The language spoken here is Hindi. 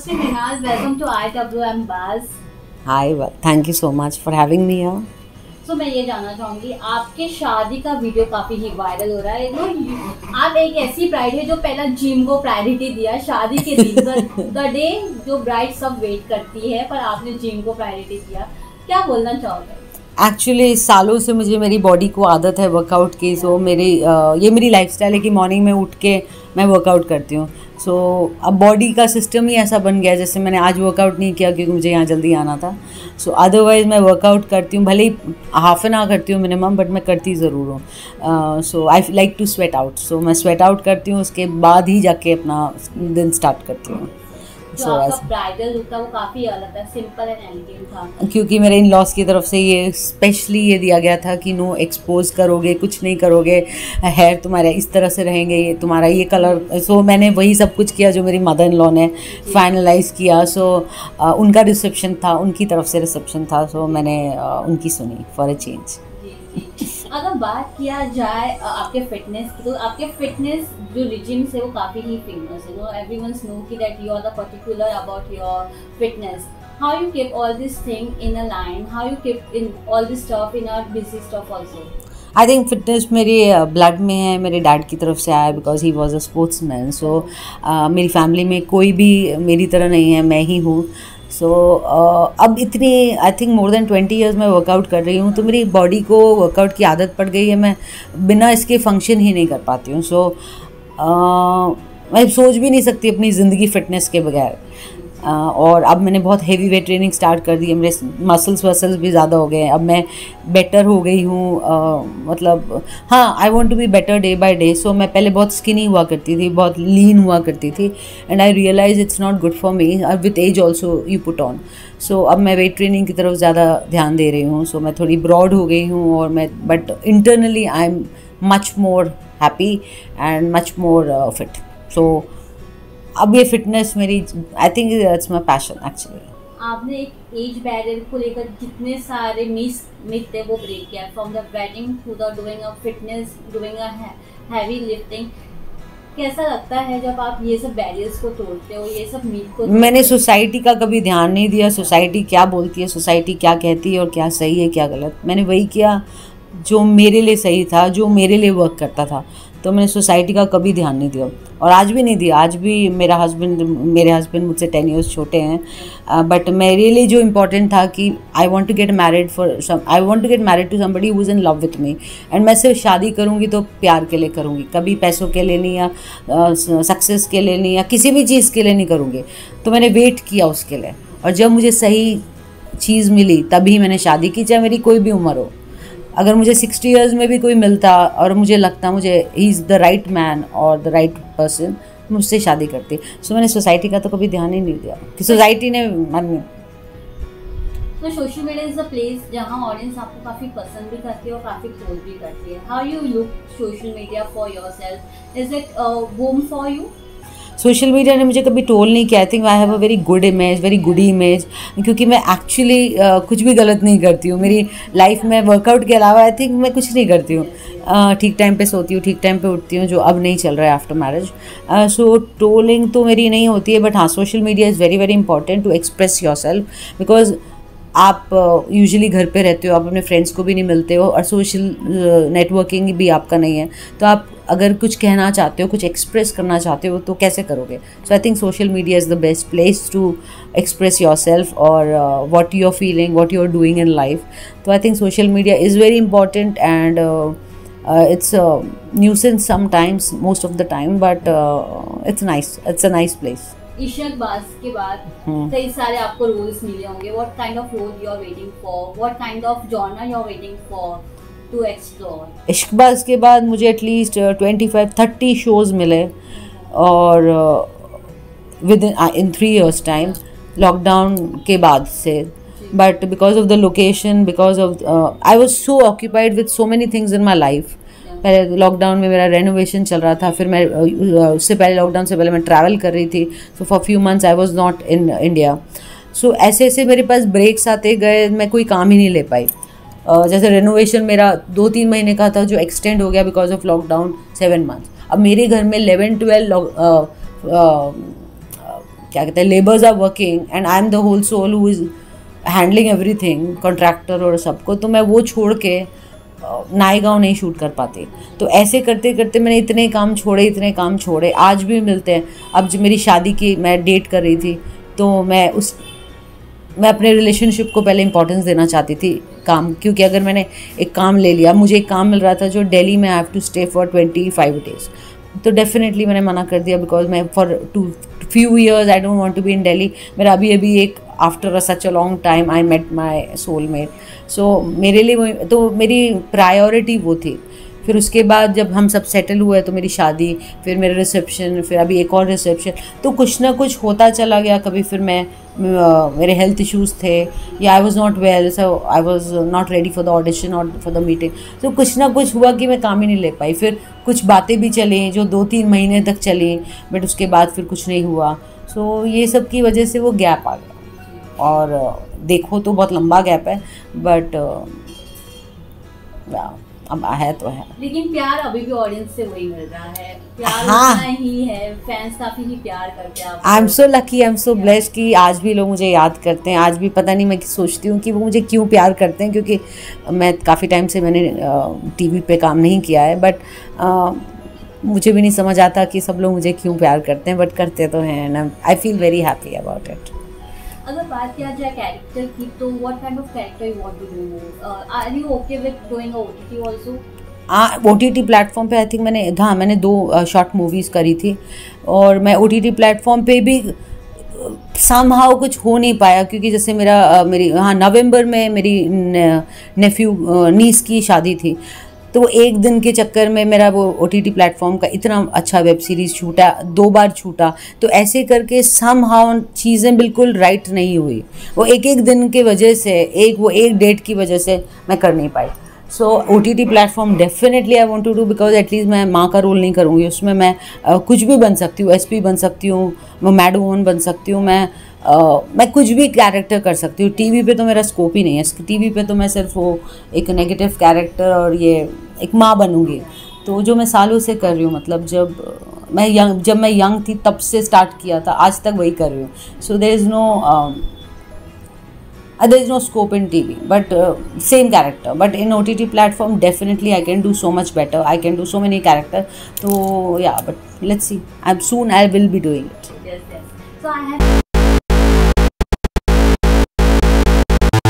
Firstly, Minal, welcome to IWM Buzz. Hi, well, thank you so much for having me here. So मैं ये जानना चाहूँगी, आपके शादी का वीडियो काफ़ी ही वायरल हो रहा है। आप एक ऐसी ब्राइड है जो पहला जिम को प्रायोरिटी दिया शादी के दिन, द डे जो ब्राइड सब वेट करती है, पर आपने जिम को प्रायोरिटी दिया। क्या बोलना चाहोगे? एक्चुअली सालों से मुझे मेरी बॉडी को आदत है वर्कआउट की, सो ये मेरी लाइफस्टाइल है कि मॉर्निंग में उठ के मैं वर्कआउट करती हूँ। सो अब बॉडी का सिस्टम ही ऐसा बन गया, जैसे मैंने आज वर्कआउट नहीं किया क्योंकि मुझे यहाँ जल्दी आना था। सो अदरवाइज़ मैं वर्कआउट करती हूँ, भले ही हाफ एन आवर करती हूँ मिनिमम, बट मैं करती ज़रूर हूँ। So I like to sweat out, so मैं स्वेट आउट करती हूँ, उसके बाद ही जाके अपना दिन स्टार्ट करती हूँ। जो आपका ब्राइडल लुक था वो काफ़ी अलग था, सिंपल एंड एलिगेंट था। क्योंकि मेरे इन लॉस की तरफ से ये स्पेशली ये दिया गया था कि नो एक्सपोज करोगे, कुछ नहीं करोगे, हेयर तुम्हारा इस तरह से रहेंगे, ये तुम्हारा ये कलर। सो मैंने वही सब कुछ किया जो मेरी मदर इन लॉ ने फाइनलाइज किया। सो उनका रिसेप्शन था, उनकी तरफ से रिसेप्शन था, सो मैंने उनकी सुनी फॉर अ चेंज। अगर बात किया जाए आपके फिटनेस की, तो आपके फिटनेस जो रिजिम है वो काफ़ी ही फेमस है। नो एवरीवन नो कि that you are the particular about your fitness. How you keep all this thing in a line, how you keep in all this stuff in our busy stuff also? I think fitness मेरे ब्लड में है, मेरे डैड की तरफ से आया because he was a sportsman. So मेरी फैमिली में कोई भी मेरी तरह नहीं है, मैं ही हूँ। सो अब इतनी I think more than 20 years मैं वर्कआउट कर रही हूँ, तो मेरी बॉडी को वर्कआउट की आदत पड़ गई है। मैं बिना इसके फंक्शन ही नहीं कर पाती हूँ। सो मैं सोच भी नहीं सकती अपनी ज़िंदगी फ़िटनेस के बगैर। और अब मैंने बहुत हेवी वेट ट्रेनिंग स्टार्ट कर दी है, मेरे मसल्स भी ज़्यादा हो गए हैं, अब मैं बेटर हो गई हूँ। मतलब हाँ, I want to be better day by day. So मैं पहले बहुत स्किनी हुआ करती थी, बहुत लीन हुआ करती थी, and I realise it's not good for me. With age also you put on. So अब मैं वेट ट्रेनिंग की तरफ ज़्यादा ध्यान दे रही हूँ। सो मैं थोड़ी ब्रॉड हो गई हूँ, और मैं but internally I am much more happy and much more fit. So अब ये फिटनेस मेरी, I think it's my passion actually. आपने एक एज बैरियर को लेकर जितने सारे मिथ थे वो ब्रेक किया, from the wedding to the doing a fitness, doing a heavy lifting. कैसा लगता है जब आप ये सब बैरियर्स को तोड़ते हो, ये सब मिथ को? मैंने सोसाइटी का कभी ध्यान नहीं दिया, सोसाइटी क्या बोलती है, सोसाइटी क्या कहती है, और क्या सही है क्या गलत। मैंने वही किया जो मेरे लिए सही था, जो मेरे लिए वर्क करता था। तो मैंने सोसाइटी का कभी ध्यान नहीं दिया, और आज भी नहीं दिया। आज भी मेरे हस्बैंड मुझसे 10 ईयर्स छोटे हैं, बट मेरे लिए जो इम्पोर्टेंट था कि I want to get married to somebody who is in love with me. And मैं सिर्फ शादी करूँगी तो प्यार के लिए करूँगी, कभी पैसों के लिए नहीं, या सक्सेस के लिए नहीं, या किसी भी चीज़ के लिए नहीं करूँगी। तो मैंने वेट किया उसके लिए, और जब मुझे सही चीज़ मिली तभी मैंने शादी की, चाहे मेरी कोई भी उम्र हो। अगर मुझे 60 ईयर्स में भी कोई मिलता और मुझे लगता मुझे he is the right man और द राइट पर्सन, मुझसे शादी करती। सो मैंने सोसाइटी का तो कभी ध्यान ही नहीं दिया कि सोसाइटी ने मन। तो social media is a place जहाँ ऑडियंस आपको काफ़ी पसंद भी करती है और काफ़ी ट्रोल भी करती है। How you look social media for yourself? Is it home for you? Social media ने मुझे कभी टोल नहीं किया। I think I have a very good image, very good image, क्योंकि मैं एक्चुअली कुछ भी गलत नहीं करती हूँ। मेरी लाइफ में वर्कआउट के अलावा आई थिंक मैं कुछ नहीं करती हूँ। ठीक टाइम पे सोती हूँ, ठीक टाइम पे उठती हूँ, जो अब नहीं चल रहा है आफ्टर मैरिज। सो ट्रोलिंग तो मेरी नहीं होती है, बट हाँ, social media is very very important to express yourself, because आप यूजुअली घर पे रहते हो, आप अपने फ्रेंड्स को भी नहीं मिलते हो, और सोशल नेटवर्किंग भी आपका नहीं है। तो आप अगर कुछ कहना चाहते हो, कुछ एक्सप्रेस करना चाहते हो, तो कैसे करोगे? So I think social media is the best place to express yourself, और what you are feeling, what you are doing in life. तो I think social media is very important, and it's a nuisance sometimes, most of the time, but it's a nice place. Ishqbaaz के बाद कई सारे आपको रोल्स मिले होंगे। What kind of role you are waiting for, what kind of genre you are waiting for to explore? Ishqbaaz के बाद मुझे एटलीस्ट 25-30 शोज़ मिले, और within 3 years time, lockdown के बाद से। But because of the location, because of I was so occupied with so many things in my life. पहले लॉकडाउन में मेरा रेनोवेशन चल रहा था, फिर मैं उससे पहले, लॉकडाउन से पहले मैं ट्रैवल कर रही थी। So for few months I was not in India. So ऐसे ऐसे मेरे पास ब्रेक्स आते गए, मैं कोई काम ही नहीं ले पाई। जैसे रेनोवेशन मेरा 2-3 महीने का था, जो एक्सटेंड हो गया बिकॉज ऑफ लॉकडाउन 7 months। अब मेरे घर में 11-12 क्या कहते हैं, labours are working and I am the whole sole who is handling everything, contractor और सबको, तो मैं वो छोड़ के नायगांव नहीं शूट कर पाती। तो ऐसे करते करते मैंने इतने काम छोड़े, आज भी मिलते हैं। अब जब मेरी शादी की मैं डेट कर रही थी, तो मैं अपने रिलेशनशिप को पहले इंपॉर्टेंस देना चाहती थी काम, क्योंकि अगर मैंने एक काम ले लिया, मुझे एक काम मिल रहा था जो दिल्ली में I have to stay for 25 days, तो डेफिनेटली मैंने मना कर दिया, बिकॉज मैं for few years I don't want to be in Delhi। मेरा अभी एक after such a long time I met my soulmate, so मेरे लिए वो, तो मेरी प्रायोरिटी वो थी। फिर उसके बाद जब हम सब सेटल हुए तो मेरी शादी, फिर मेरा रिसेप्शन, फिर अभी एक और रिसेप्शन, तो कुछ ना कुछ होता चला गया। कभी फिर मेरे हेल्थ इश्यूज़ थे, या आई was not well, so I was not ready for the audition और फॉर द मीटिंग, तो कुछ ना कुछ हुआ कि मैं काम ही नहीं ले पाई। फिर कुछ बातें भी चली जो 2-3 महीने तक चली, बट उसके बाद फिर कुछ नहीं हुआ। सो ये सब की वजह से वो गैप आ गया, और देखो तो बहुत लंबा गैप है, बट अब है तो है। लेकिन प्यार अभी भी ऑडियंस से वही मिल रहा है, प्यार हाँ, उतना ही है, फैंस काफी ही प्यार करते हैं। I am so lucky, I am so blessed कि आज भी लोग मुझे याद करते हैं। आज भी पता नहीं, मैं सोचती हूँ कि वो मुझे क्यों प्यार करते हैं, क्योंकि मैं काफ़ी टाइम से मैंने टीवी पे काम नहीं किया है, बट मुझे भी नहीं समझ आता कि सब लोग मुझे क्यों प्यार करते हैं, बट करते तो हैं, and I feel very happy about it. अगर बात किया जाए कैरेक्टर की, तो what kind of character you want to do? Are you okay with doing a OTT also? OTT platform पे आई थिंक मैंने 2 शॉर्ट मूवीज़ करी थी, और मैं OTT प्लेटफॉर्म पे भी समहाउ कुछ हो नहीं पाया, क्योंकि जैसे नवंबर में मेरी नीस की शादी थी, तो एक दिन के चक्कर में मेरा वो OTT प्लेटफॉर्म का इतना अच्छा वेब सीरीज़ छूटा, 2 बार छूटा, तो ऐसे करके समहाउ चीज़ें बिल्कुल राइट नहीं हुई। वो एक दिन की वजह से, एक डेट की वजह से मैं कर नहीं पाई। So OTT platform definitely I want to do, because at least मैं माँ का रोल नहीं करूँगी उसमें, मैं कुछ भी बन सकती हूँ, SP बन सकती हूँ, मैं मैड वुमन बन सकती हूँ, मैं कुछ भी कैरेक्टर कर सकती हूँ। टीवी पे तो मेरा स्कोप ही नहीं है, टीवी पे तो मैं सिर्फ वो एक नेगेटिव कैरेक्टर और ये एक माँ बनूँगी। तो जो मैं सालों से कर रही हूँ, मतलब जब मैं यंग थी तब से स्टार्ट किया था, आज तक वही कर रही हूँ। So there is no scope in TV, but same character. But in OTT platform, definitely I can do so much better. I can do so many characters. So yeah, but let's see. I will be doing it. Yes. So I have